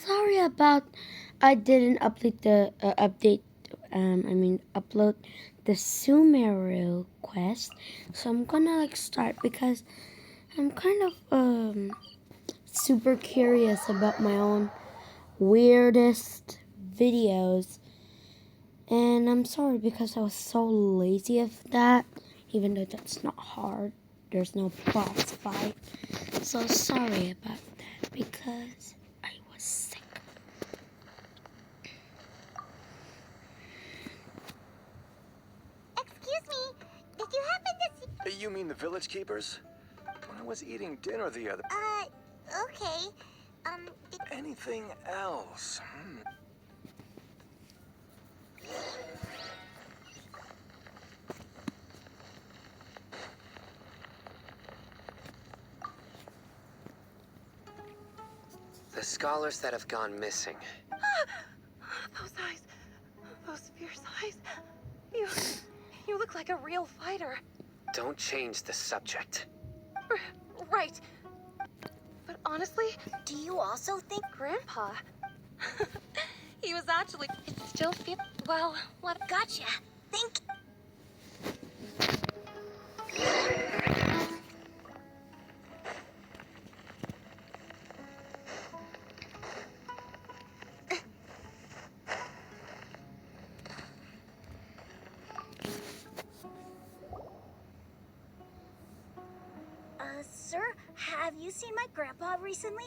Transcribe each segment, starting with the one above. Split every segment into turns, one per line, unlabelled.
sorry about I didn't update the upload the Sumeru quest. So I'm gonna start because I'm kind of super curious about my own weirdest videos. And I'm sorry because I was so lazy of that, even though that's not hard. There's no boss fight. So sorry about that because I was sick.
Excuse me, did you happen to see...
You mean the village keepers? I was eating dinner the other...
Okay. Did...
Anything else?
The scholars that have gone missing.
Those eyes. Those fierce eyes. You look like a real fighter.
Don't change the subject.
Right. But honestly,
Do you also think...
Grandpa... he was actually... It still feel... Well, what...
Gotcha. Think... Sir, have you seen my grandpa recently?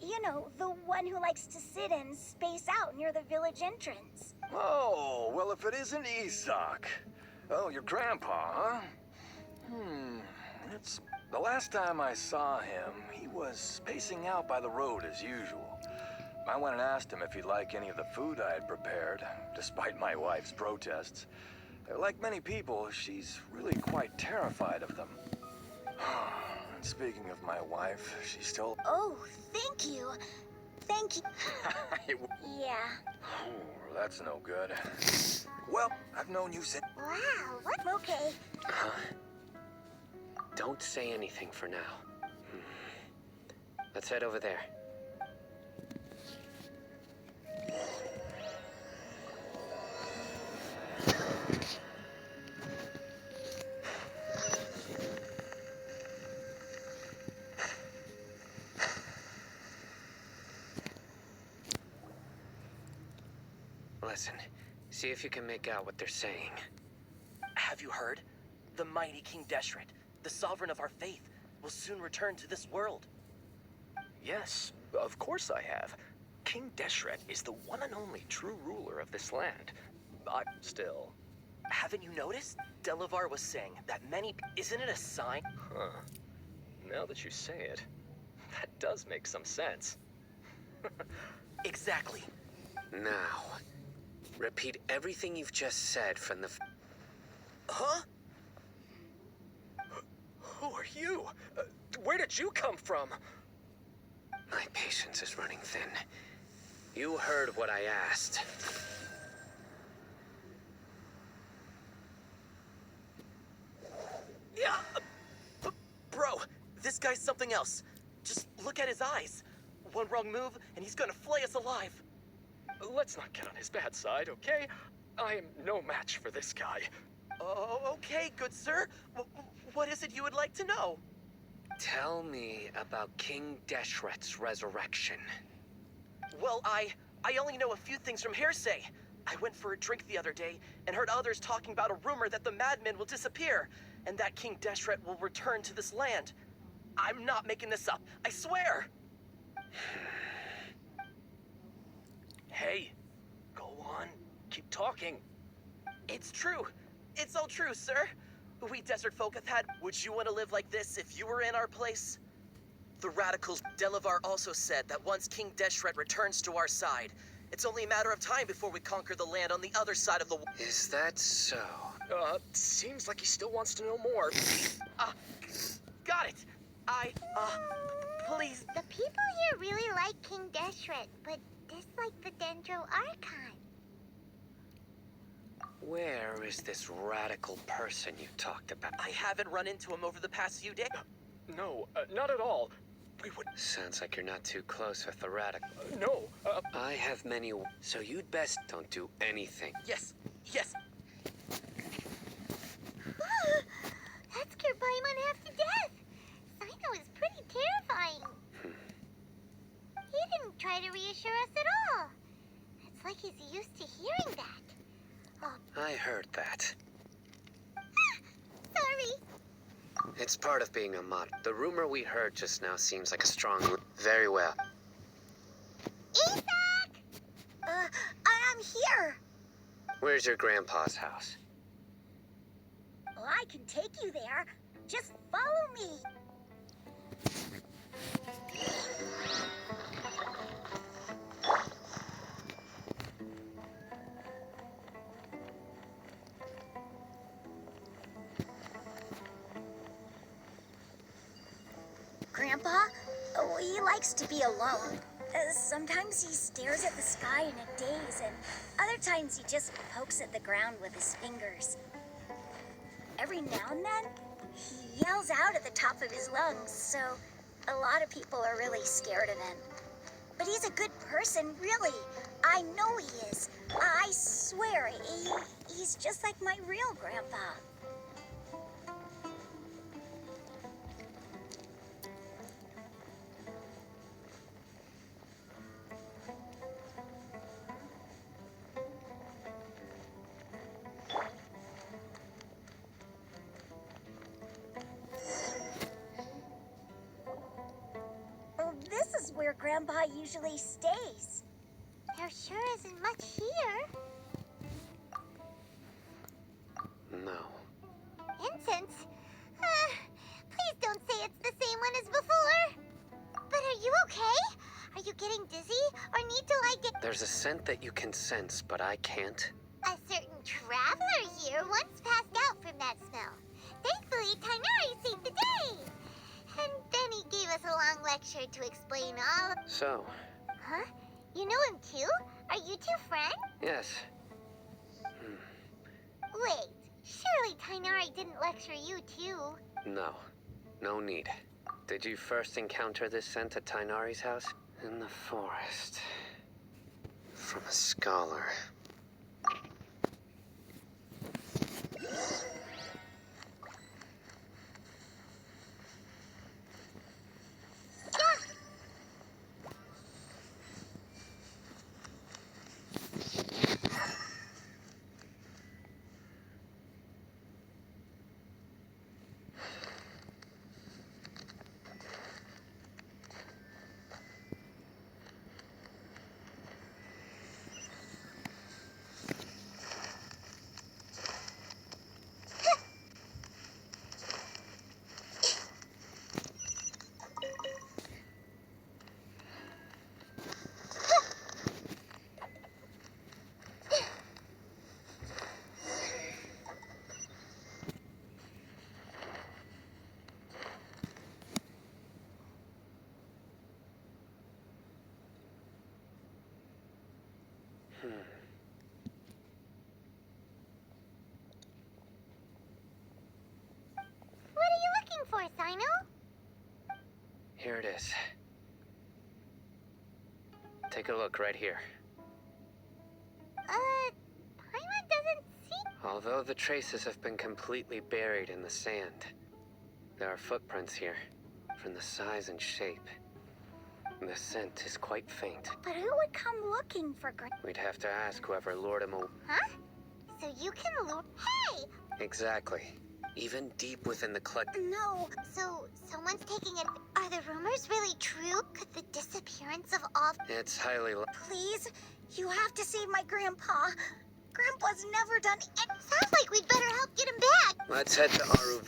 You know, the one who likes to sit and space out near the village entrance.
Oh, well, if it isn't Isak. Oh, your grandpa, huh? It's... The last time I saw him, he was spacing out by the road as usual. I went and asked him if he'd like any of the food I had prepared, despite my wife's protests. Like many people, she's really quite terrified of them. And speaking of my wife, she's still...
Oh, thank you. Thank you. Yeah.
Oh, that's no good. Well, I've known you since...
Wow, what? Okay.
Huh? Don't say anything for now. Let's head over there. Listen, see if you can make out what they're saying.
Have you heard? The mighty King Deshret, the sovereign of our faith, will soon return to this world.
Yes, of course I have. King Deshret is the one and only true ruler of this land. I'm still...
Haven't you noticed? Delavar was saying that many... Isn't it a sign?
Huh. Now that you say it, that does make some sense.
Exactly.
Now, repeat everything you've just said from the...
Huh?
Who are you? Where did you come from?
My patience is running thin. You heard what I asked.
Yeah. Bro, this guy's something else. Just look at his eyes. One wrong move, and he's gonna flay us alive.
Let's not get on his bad side, okay? I am no match for this guy.
Oh, okay, good sir. What is it you would like to know?
Tell me about King Deshret's resurrection.
Well, I only know a few things from hearsay. I went for a drink the other day and heard others talking about a rumor that the madmen will disappear and that King Deshret will return to this land. I'm not making this up, I swear!
Hey, go on. Keep talking.
It's true. It's all true, sir. We desert folk have had... Would you want to live like this if you were in our place? The radicals... Delavar also said that once King Deshret returns to our side, it's only a matter of time before we conquer the land on the other side of the...
Is that so?
Seems like he still wants to know more.
Got it. Please.
The people here really like King Deshret, but dislike the Dendro Archon.
Where is this radical person you talked about?
I haven't run into him over the past few days.
No, not at all. We would...
Sounds like you're not too close with the radical.
No,
I have many, so you'd best don't do anything.
Yes, yes.
That scared Paimon half to death. Sino is pretty terrifying. He didn't try to reassure us at all. It's like he's used to hearing that. Oh,
I heard that.
sorry.
It's part of being a mod. The rumor we heard just now seems like a strong... Very well.
Isaac! I'm here.
Where's your grandpa's house?
Well, I can take you there. Just follow me. Grandpa, he likes to be alone. Sometimes he stares at the sky in a daze, and other times he just pokes at the ground with his fingers. Every now and then, he yells out at the top of his lungs, so a lot of people are really scared of him. But he's a good person, really. I know he is. I swear, he's just like my real grandpa. This is where Grandpa usually stays. There sure isn't much here.
No.
Incense? Please don't say it's the same one as before. But are you okay? Are you getting dizzy or need to light it?
There's a scent that you can sense, but I can't.
A certain traveler here once passed out from that smell. Thankfully, Tainari saved the day. And then he gave us a long lecture to explain all of...
So,
Huh? You know him too? Are you two friends?
yes.
Wait, surely Tainari didn't lecture you too.
No. No need. Did you first encounter this scent at Tainari's house? In the forest. From a scholar.
What are you looking for, Sino?
Here it is. Take a look right here.
Paimon doesn't seem...
Although the traces have been completely buried in the sand, there are footprints here, from the size and shape. The scent is quite faint.
But who would come looking for
We'd have to ask whoever lured him away.
Huh? So you can lure... Hey!
Exactly. Even deep within the
No, so someone's taking it. Are the rumors really true? Could the disappearance of all...
It's highly
Please, you have to save my grandpa. Grandpa's never done it. Sounds like we'd better help get him back.
Let's head to Aru.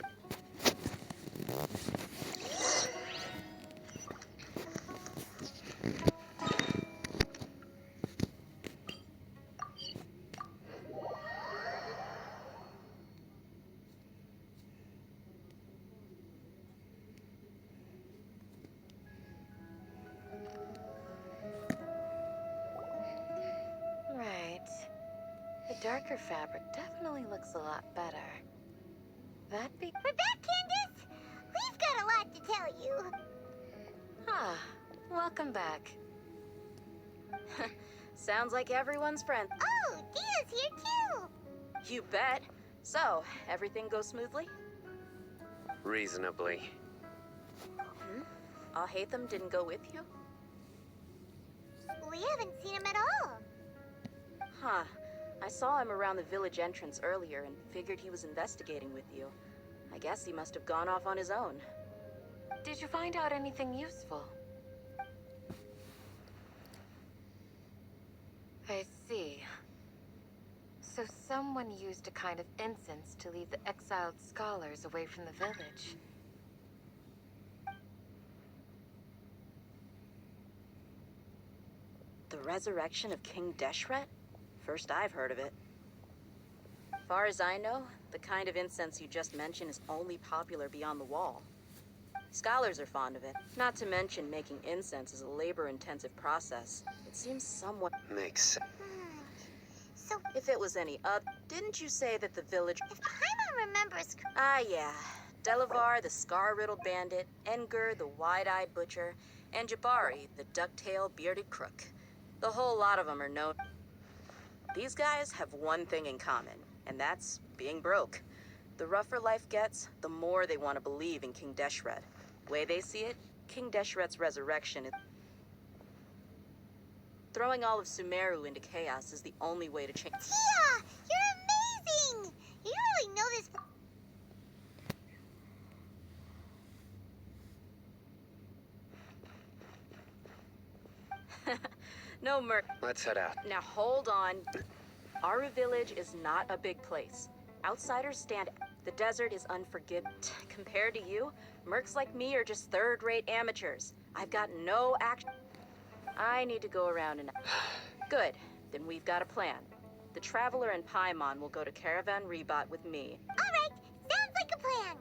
Right. The darker fabric definitely looks a lot better. That'd be...
We're back, Candace. We've got a lot to tell you.
Ah, welcome back. Sounds like everyone's friend.
Oh, Dia's here too.
You bet. So, everything goes smoothly?
Reasonably.
Alhaitham didn't go with you?
We haven't seen him at all.
Huh. I saw him around the village entrance earlier and figured he was investigating with you. I guess he must have gone off on his own.
Did you find out anything useful? I see. So someone used a kind of incense to lead the exiled scholars away from the village.
The resurrection of King Deshret? First I've heard of it. Far as I know, the kind of incense you just mentioned is only popular beyond the wall. Scholars are fond of it. Not to mention making incense is a labor-intensive process. It seems somewhat...
Makes sense.
So,
If it was any other... Didn't you say that the village...
if Paimon remembers,
Ah, yeah. Delavar, the scar-riddled bandit, Engur, the wide-eyed butcher, and Jabari, the duck-tailed bearded crook. The whole lot of them are known. These guys have one thing in common, and that's being broke. The rougher life gets, the more they want to believe in King Deshret. Way they see it, King Deshret's resurrection is... Throwing all of Sumeru into chaos is the only way to change...
Tia, you're amazing. You really know this.
No,
Let's head out.
Now hold on. Aru Village is not a big place. Outsiders stand... The desert is unforgiving. Compared to you, mercs like me are just third-rate amateurs. I've got no action... I need to go around and... Good. Then we've got a plan. The Traveler and Paimon will go to Caravan Rebat with me.
All right, sounds like a plan.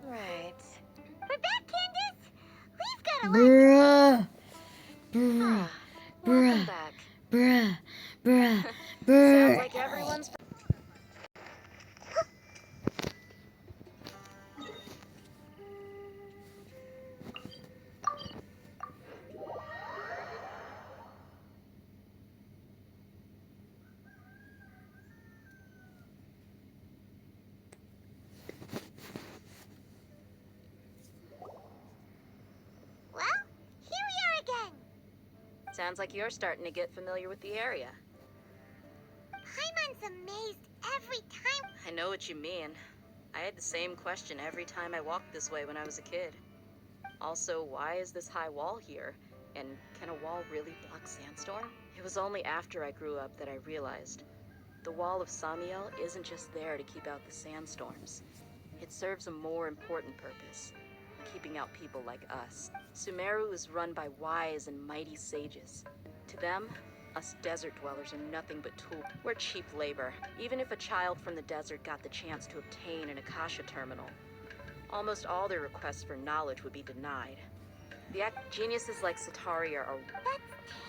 Right.
We're back, Candace. We've got a lot.
Bruh. Bruh.
Welcome
Bruh.
back.
Bruh. Bruh.
Sounds
Bruh.
like everyone's...
Well, here we are again.
Sounds like you're starting to get familiar with the area.
Paimon's amazed every time.
I know what you mean. I had the same question every time I walked this way when I was a kid. Also, why is this high wall here? And can a wall really block sandstorm? It was only after I grew up that I realized the wall of Samiel isn't just there to keep out the sandstorms. It serves a more important purpose, keeping out people like us. Sumeru is run by wise and mighty sages. To them, us desert dwellers are nothing but tools. We're cheap labor. Even if a child from the desert got the chance to obtain an Akasha terminal, almost all their requests for knowledge would be denied. Geniuses like Sataria are...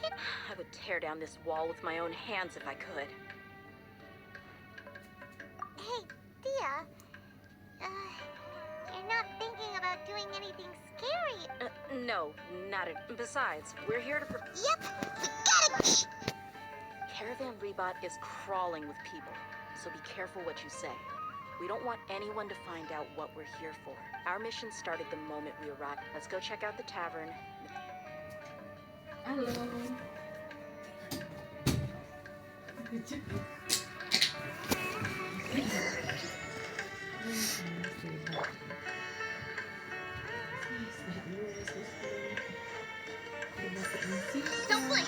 I would tear down this wall with my own hands if I could.
Hey, Dia. You're not thinking about doing anything scary.
No, not at... Besides, we're here to...
Yep, we gotta.
Caravan Rebat is crawling with people, so be careful what you say. We don't want anyone to find out what we're here for. Our mission started the moment we arrived. Let's go check out the tavern.
Hello.
Don't blink!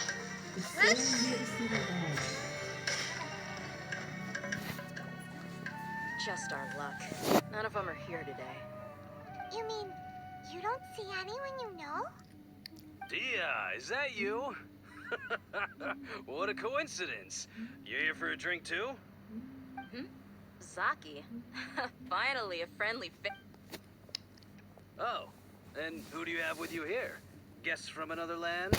Just our luck. None of them are here today.
You mean, you don't see anyone you know?
Dia, is that you? What a coincidence. You here for a drink too?
Zaki. Finally, a friendly
Oh, and who do you have with you here? Guests from another land?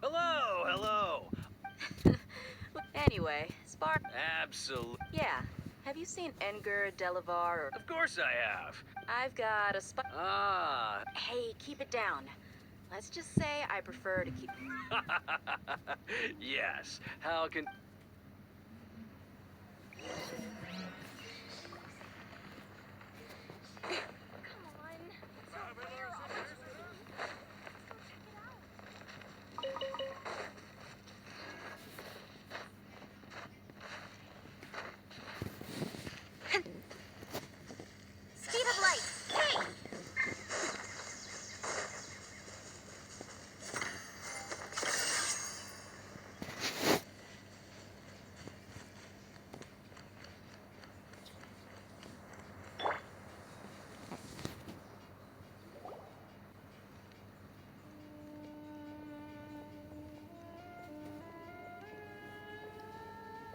Hello, hello.
Anyway, Spark.
Absolutely.
Yeah. Have you seen Edgar, Delavar, or...
Of course I have.
I've got a spot.
Ah.
Hey, keep it down. Let's just say I prefer to keep...
Yes. How can...
Speed of light! Hey!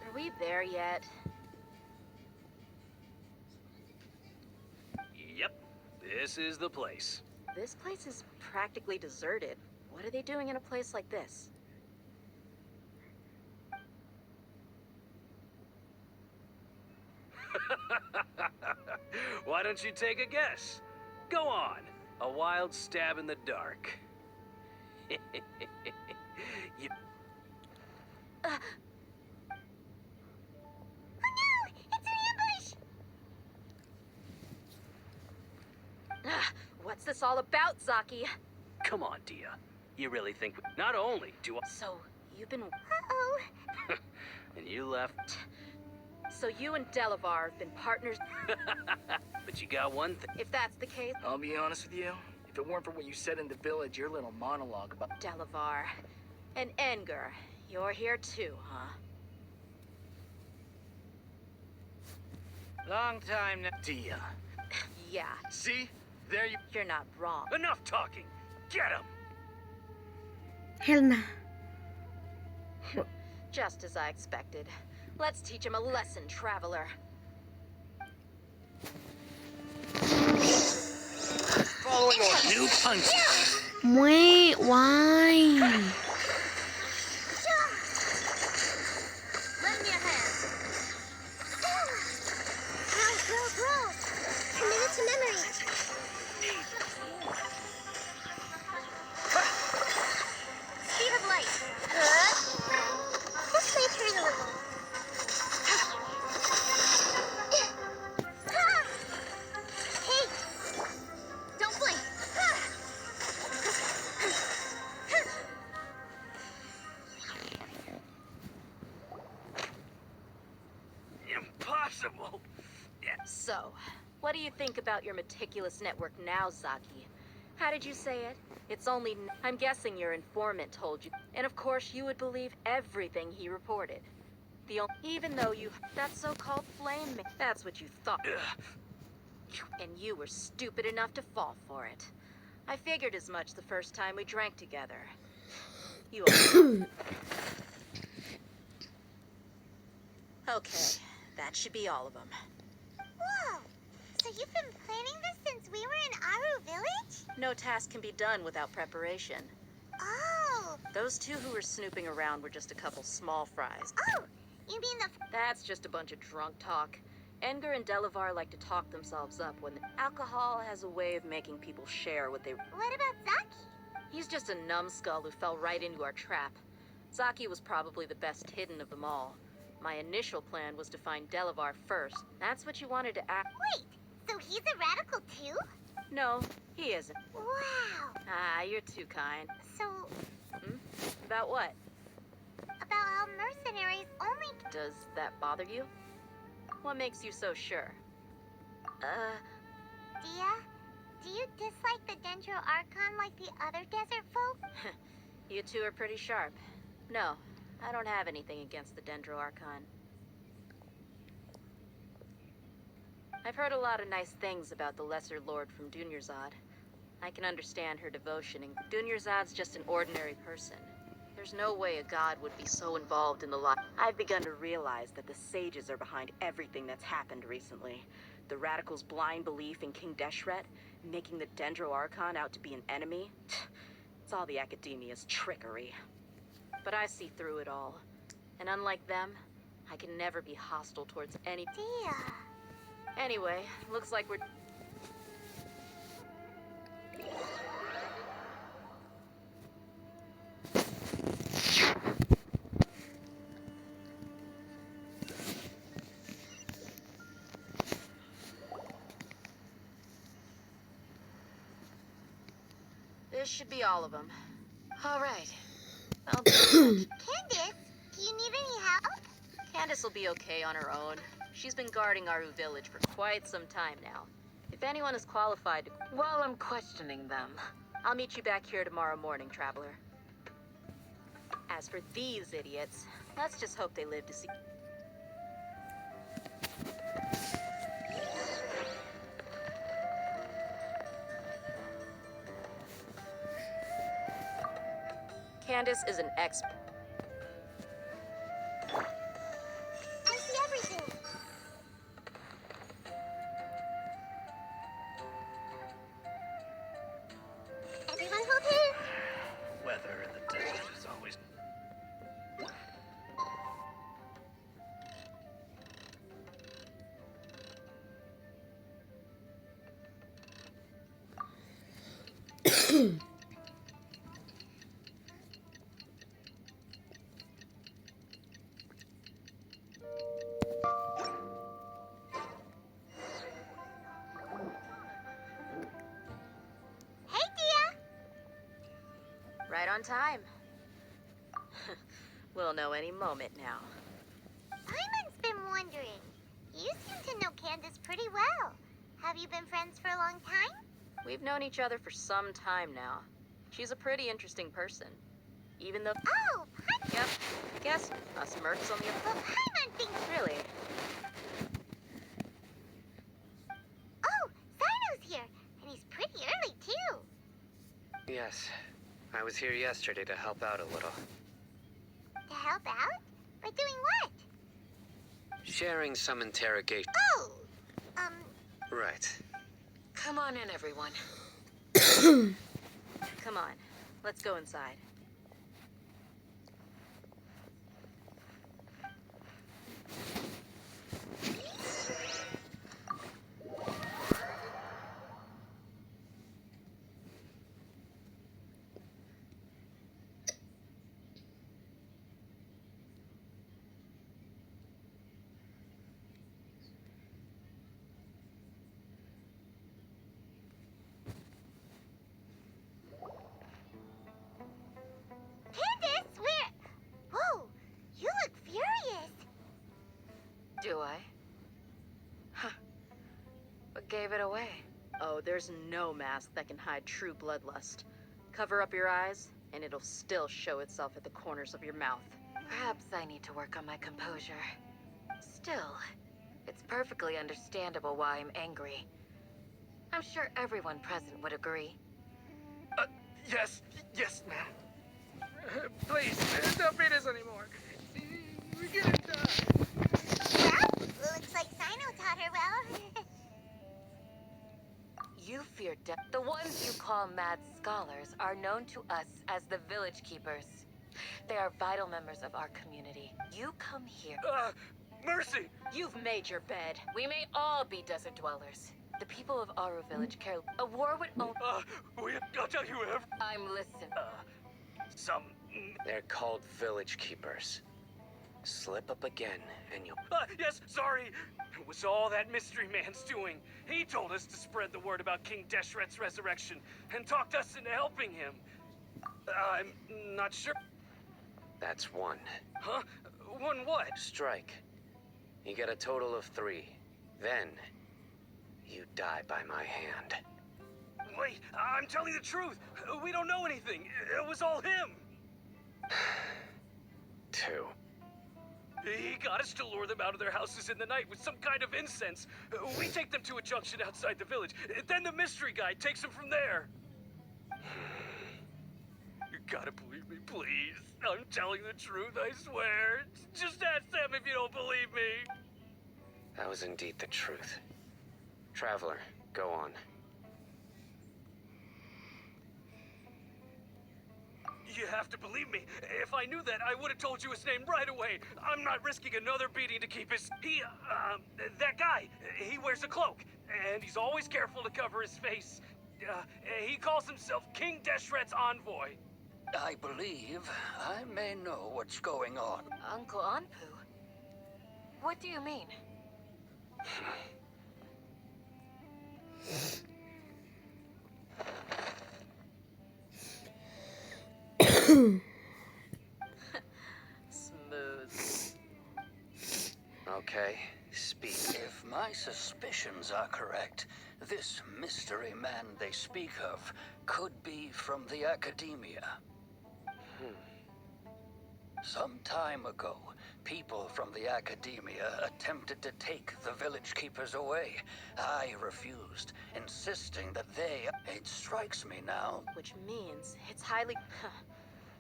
Are we there yet?
Yep. This is the place.
This place is practically deserted. What are they doing in a place like this?
Why don't you take a guess? Go on. A wild stab in the dark. You-
Oh no! It's an ambush!
What's this all about, Zaki?
Come on, Dia. You really think... Not only do I...
So, you've been...
Uh-oh.
And you left...
So you and Delavar have been partners...
But you got one thing.
If that's the case...
I'll be honest with you. If it weren't for what you said in the village, your little monologue about...
Delavar. And Edgar. You're here too, huh?
Long time now. Dia.
Yeah,
See? There you...
you're not wrong.
Enough talking. Get him.
Hell nah.
Just as I expected. Let's teach him a lesson, traveler.
Following on new punch.
Wait, why?
Lend me a hand. Bro. Commit it to memory. Speed of light. Good. Push my turn a little. Hey! Don't blink.
Impossible. Yeah.
So, what do you think about your meticulous network now, Zaki? How did you say it? It's only... I'm guessing your informant told you. And of course, you would believe everything he reported. Even though you... That so-called flame... That's what you thought. And you were stupid enough to fall for it. I figured as much the first time we drank together. You Okay, that should be all of them.
Whoa! So you've been planning this since we were in Aru Village?
No task can be done without preparation.
Oh!
Those two who were snooping around were just a couple small fries.
Oh! You mean the...
That's just a bunch of drunk talk. Edgar and Delavar like to talk themselves up when alcohol has a way of making people share what they...
What about Zaki?
He's just a numbskull who fell right into our trap. Zaki was probably the best hidden of them all. My initial plan was to find Delavar first. That's what you wanted to act...
Wait, so he's a radical too?
No, he isn't.
Wow!
Ah, you're too kind.
So,
About what?
about how mercenaries only...
Does that bother you? What makes you so sure?
Dia, do you dislike the Dendro Archon like the other desert folk?
You two are pretty sharp. No, I don't have anything against the Dendro Archon. I've heard a lot of nice things about the Lesser Lord from Dunyarzad. I can understand her devotion, and Dunyarzad's just an ordinary person. There's no way a god would be so involved in the life. I've begun to realize that the sages are behind everything that's happened recently. The Radicals' blind belief in King Deshret, making the Dendro Archon out to be an enemy. It's all the Academia's trickery. But I see through it all. And unlike them, I can never be hostile towards any...
Dia.
Anyway, looks like we're... This should be all of them. All right. Well,
Candace, do you need any help?
Candace will be okay on her own. She's been guarding Aru Village for quite some time now. If anyone is qualified to... Well, I'm questioning them. I'll meet you back here tomorrow morning, Traveler. As for these idiots, let's just hope they live to see... Candace is an expert.
I see everything. Everyone hold hands.
Weather in the desert is always...
Hey, Dia.
Right on time. We'll know any moment now.
Paimon's been wondering. You seem to know Candace pretty well. Have you been friends for a long time?
We've known each other for some time now. She's a pretty interesting person. Even though...
Oh, Paimon.
Yep, I guess us mercs on the...
Well, Paimon thinks...
Really?
Oh, Sino's here. And he's pretty early, too.
Yes, I was here yesterday to help out a little.
To help out? By doing what?
Sharing some interrogation.
Oh,
Right.
Come on in, everyone. Come on, let's go inside.
Candace, where... Whoa, you look furious.
Do I? Huh. What gave it away? Oh, there's no mask that can hide true bloodlust. Cover up your eyes, and it'll still show itself at the corners of your mouth. Perhaps I need to work on my composure. Still, it's perfectly understandable why I'm angry. I'm sure everyone present would agree.
Yes, ma'am. Please, don't beat us anymore. We're gonna die.
Well, looks like Sino taught her well.
You fear death. The ones you call mad scholars are known to us as the Village Keepers. They are vital members of our community. You come here.
Mercy!
You've made your bed. We may all be desert dwellers. The people of Aru Village care. A war would only...
I'll tell you everything.
I'm listening.
They're called Village Keepers. Slip up again, and you'll...
Yes, sorry. It was all that mystery man's doing. He told us to spread the word about King Deshret's resurrection and talked us into helping him. I'm not sure.
That's one.
Huh? One what?
Strike. You get a total of 3. Then, you die by my hand.
Wait, I'm telling the truth. We don't know anything. It was all him.
2.
He got us to lure them out of their houses in the night with some kind of incense. We take them to a junction outside the village. Then the mystery guy takes them from there. You gotta believe me, please. I'm telling the truth, I swear. Just ask them if you don't believe me.
That was indeed the truth. Traveler, go on.
You have to believe me. If I knew that, I would have told you his name right away. I'm not risking another beating to keep his... that guy, he wears a cloak, and he's always careful to cover his face. He calls himself King Deshret's envoy.
I believe I may know what's going on.
Uncle Anpu? What do you mean?
Smooth.
Okay, speak.
If my suspicions are correct, this mystery man they speak of could be from the Academia. Some time ago, people from the Academia attempted to take the village keepers away. I refused, insisting that they... It strikes me now.
Which means it's highly...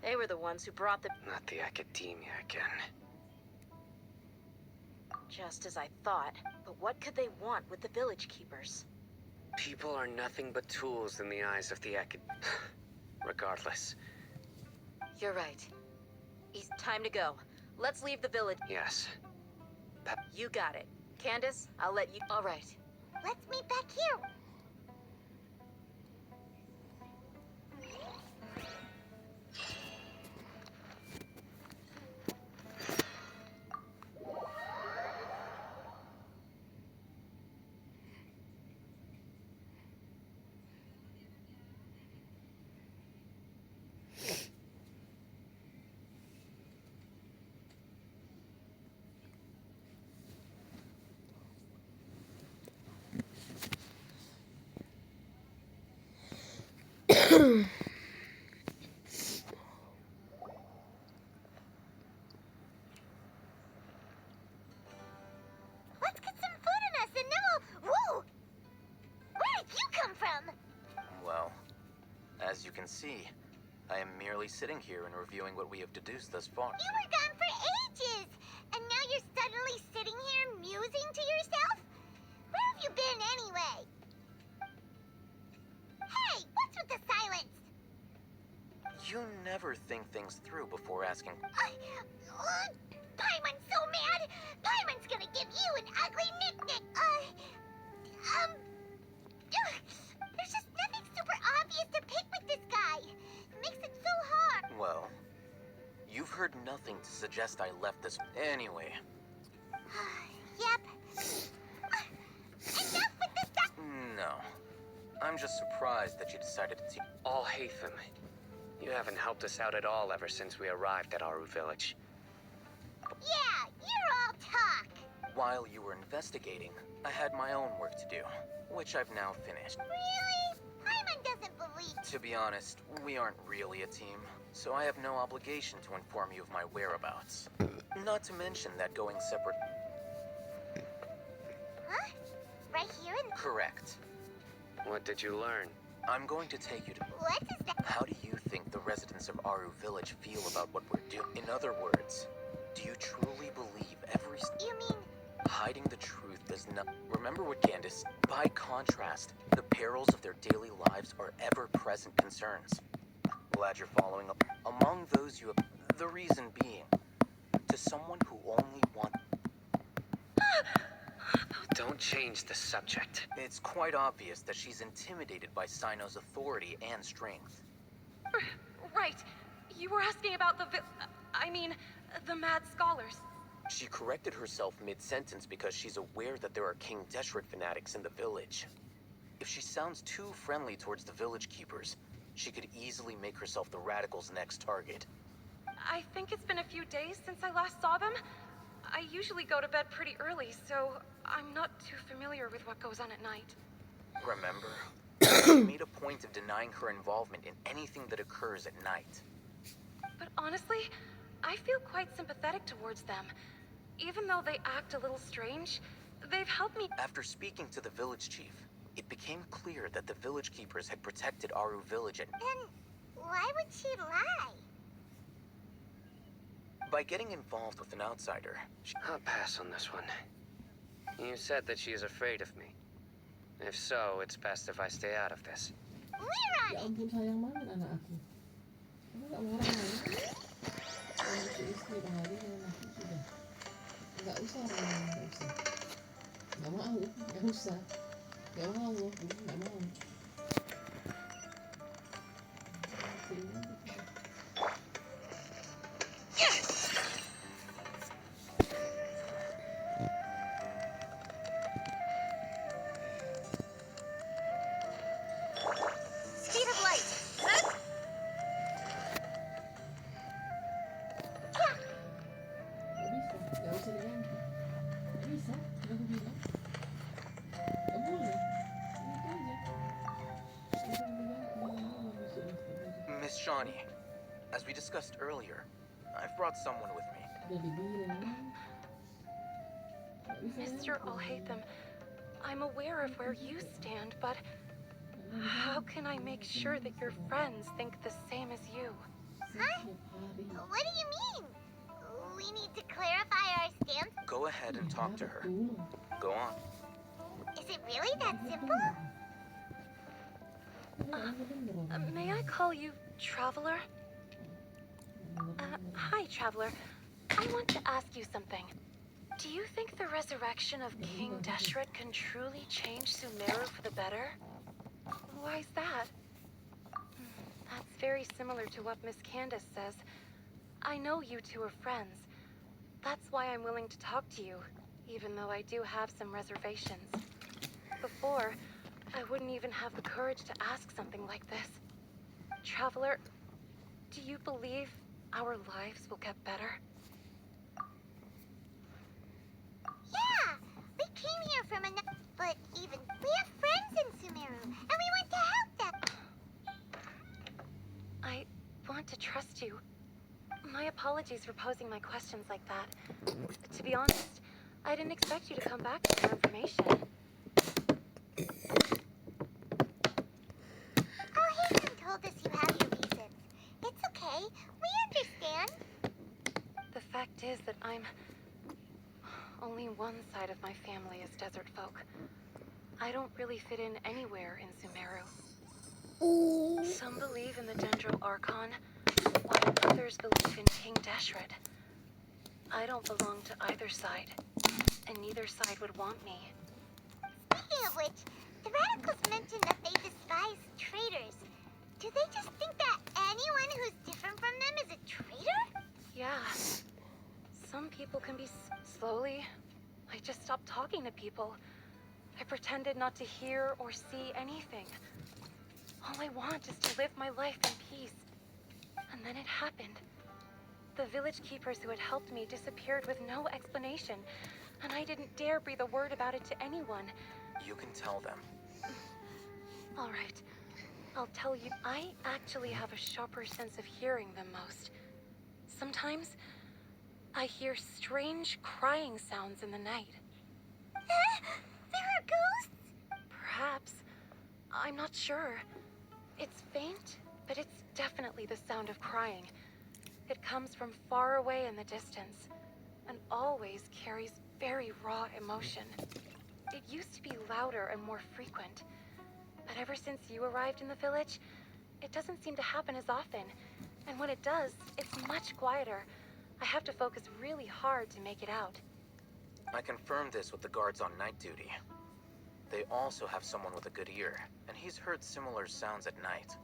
They were the ones who brought the...
Not the Academia again.
Just as I thought. But what could they want with the village keepers?
People are nothing but tools in the eyes of the Regardless.
You're right.
It's time to go. Let's leave the village.
Yes.
You got it. Candace, I'll let you...
All right.
Let's meet back here. Let's get some food in us and then we'll... Whoa! Where did you come from?
Well, as you can see, I am merely sitting here and reviewing what we have deduced thus far.
You were gone for ages! And now you're suddenly sitting here musing to yourself? Where have you been anyway? Hey, what's with the silence?
You never think things through before asking.
Paimon's so mad! Paimon's gonna give you an ugly nickname! There's just nothing super obvious to pick with this guy. It makes it so hard.
Well, you've heard nothing to suggest I left this. Anyway.
Yep. Enough with this stuff!
No. I'm just surprised that you decided to...
Alhaitham, you haven't helped us out at all ever since we arrived at Aru Village.
Yeah, you're all talk.
While you were investigating, I had my own work to do, which I've now finished.
Really? Paimon doesn't believe.
To be honest, we aren't really a team, so I have no obligation to inform you of my whereabouts. Not to mention that going separate...
Huh? Right here in...
Correct.
What did you learn?
I'm going to take you to...
What is that?
How do you think the residents of Aru Village feel about what we're doing? In other words, do you truly believe every...
You mean...
Hiding the truth does not... Remember what Candace... By contrast, the perils of their daily lives are ever-present concerns. Glad you're following up. Among those you have... The reason being, to someone who only wants...
Don't change the subject.
It's quite obvious that she's intimidated by Sino's authority and strength.
Right. You were asking about the Mad Scholars.
She corrected herself mid-sentence because she's aware that there are King Deshret fanatics in the village. If she sounds too friendly towards the village keepers, she could easily make herself the Radicals' next target.
I think it's been a few days since I last saw them. I usually go to bed pretty early, so I'm not too familiar with what goes on at night.
Remember? She made a point of denying her involvement in anything that occurs at night.
But honestly, I feel quite sympathetic towards them. Even though they act a little strange, they've helped me.
After speaking to the village chief, it became clear that the village keepers had protected Aru village and
Then why would she lie?
by getting involved with an outsider,
I'll pass on this one. You said that she is afraid of me. If so, it's best if I stay out of this.
We're
Ya
on it!
ampun sayang banget anak aku. Kamu gak mau orang lain? Kalau itu istri bahari dengan aku sudah. Gak usah orang lain, gak usah. Gak mau, gak usah. Gak mau, gak mau.
Speed of light. Huh?
Gak bisa, gak usah diganti. Gak bisa, udah aku bilang. Gak boleh. Itu aja. Gak usah diganti.
Miss Shawnee, as we discussed earlier, I've brought someone with me.
Udah dibilang. Gak bisa
Mr. Alhaitham, I'm aware of where you stand, but how can I make sure that your friends think the same as you?
Huh? What do you mean? We need to clarify our stance?
Go ahead and talk to her. Go on.
Is it really that simple?
May I call you Traveler? Hi, Traveler. I want to ask you something. Do you think the resurrection of King Deshret can truly change Sumeru for the better? Why's that? That's very similar to what Miss Candace says. I know you two are friends. That's why I'm willing to talk to you, even though I do have some reservations. Before, I wouldn't even have the courage to ask something like this. Traveler, do you believe our lives will get better?
Yeah, we came here from another. But even we have friends in Sumeru, and we want to help them.
I want to trust you. My apologies for posing my questions like that. To be honest, I didn't expect you to come back with more information.
Oh, Hayden told us you have your reasons. It's okay. We understand.
The fact is that only one side of my family is desert folk. I don't really fit in anywhere in Sumeru. Some believe in the Dendro Archon, while others believe in King Deshret. I don't belong to either side, and neither side would want me.
Speaking of which, the radicals mentioned that they despise traitors. Do they just think that anyone who's different from them is a traitor?
Yeah. Some people can be slowly. I just stopped talking to people. I pretended not to hear or see anything. All I want is to live my life in peace. And then it happened. The village keepers who had helped me disappeared with no explanation, and I didn't dare breathe a word about it to anyone.
You can tell them.
All right. I'll tell you, I actually have a sharper sense of hearing than most. Sometimes, I hear strange crying sounds in the night.
There are ghosts?
Perhaps. I'm not sure. It's faint, but it's definitely the sound of crying. It comes from far away in the distance, and always carries very raw emotion. It used to be louder and more frequent, but ever since you arrived in the village, it doesn't seem to happen as often. And when it does, it's much quieter. I have to focus really hard to make it out.
I confirmed this with the guards on night duty. They also have someone with a good ear, and he's heard similar sounds at night.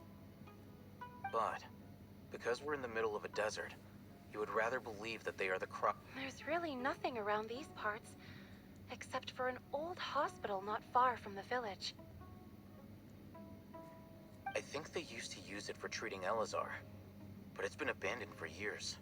But, because we're in the middle of a desert, you would rather believe that they are the
There's really nothing around these parts, except for an old hospital not far from the village.
I think they used to use it for treating Elazar, but it's been abandoned for years.